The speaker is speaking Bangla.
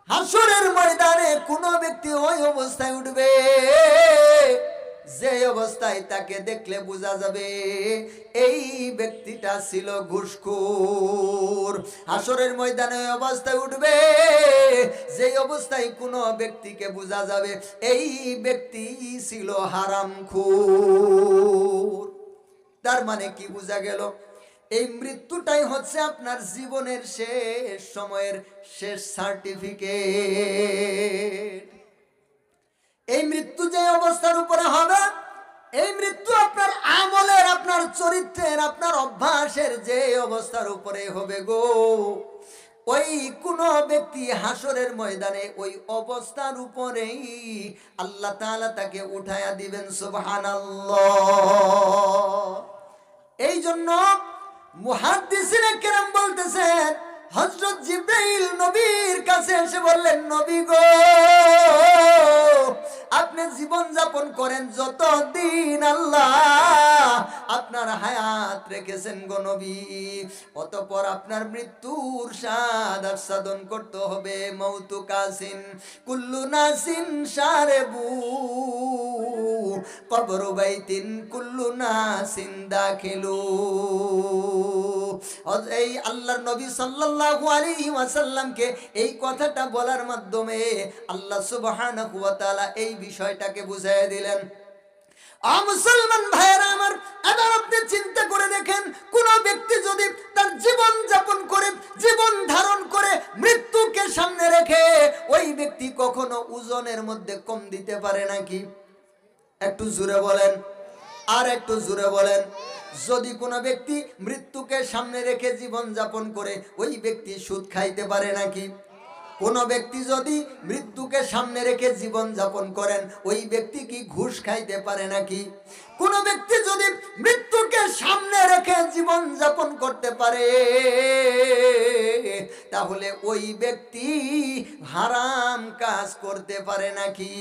হাসরের ময়দানে কোন ব্যক্তি ওই অবস্থায় উঠবে যে অবস্থায় তাকে দেখলে বোঝা যাবে এই ব্যক্তিটা ছিল ঘুষখোর। হাসরের ময়দানে ওই অবস্থায় উঠবে যে অবস্থায় কোন ব্যক্তিকে বোঝা যাবে এই ব্যক্তি ছিল হারামখোর। তার মানে কি বোঝা গেল? এই মৃত্যুটাই হচ্ছে আপনার জীবনের শেষ সময়ের শেষ সার্টিফিকেট। এই মৃত্যু যে অবস্থার উপরে হবে, এই মৃত্যু আপনার আমলের, আপনার চরিত্রের, আপনার অভ্যাসের যে অবস্থার উপরে হবে গো, ওই কোন ব্যক্তি হাসরের ময়দানে ওই অবস্থার উপরেই আল্লাহ তাআলা তাকে উঠায়া দিবেন। সুবহানাল্লাহ। এই জন্য মুহাদ্দিসিনে কেরাম বলতেছেন, হযরত জিবরাইল নবীর কাছে এসে বললেন, নবী গো, আপনি জীবন যাপন করেন যতদিন আল্লাহ আপনার হায়াত রেখেছেন গো নবী, অতঃপর আপনার মৃত্যুর স্বাদ আস্বাদন করতে হবে। মৌতু কাসিন কুল্লু নাসিন শারেবু কবরু বাইতিন কুল্লু নাসিন দাখিলু। এই আল্লাহর নবী সাল্লাল্লাহু আলাইহি ওয়াসাল্লামকে এই কথাটা বলার মাধ্যমে আল্লাহ সুবহানাহু ওয়া তাআলা এই বিষয়টাকে বুঝিয়ে দিলেন। মুসলমান ভাইয়েরা আমার, এবার আপনি চিন্তা করে দেখেন, কোন ব্যক্তি যদি তার জীবন যাপন করে, জীবন ধারণ করে মৃত্যুকে সামনে রেখে, ওই ব্যক্তি কখনো ওজনের মধ্যে কম দিতে পারে নাকি? একটু জোরে বলেন, আর একটু জোরে বলেন। যদি কোনো ব্যক্তি মৃত্যুকে সামনে রেখে জীবন যাপন করে, ওই ব্যক্তি সুদ খাইতে পারে নাকি? কোন ব্যক্তি যদি মৃত্যুকে সামনে রেখে জীবন যাপন করেন, ওই ব্যক্তি কি ঘুষ খাইতে পারে নাকি? কোন ব্যক্তি যদি মৃত্যুকে সামনে রেখে জীবন যাপন করতে পারে, তাহলে ওই ব্যক্তি হারাম কাজ করতে পারে নাকি?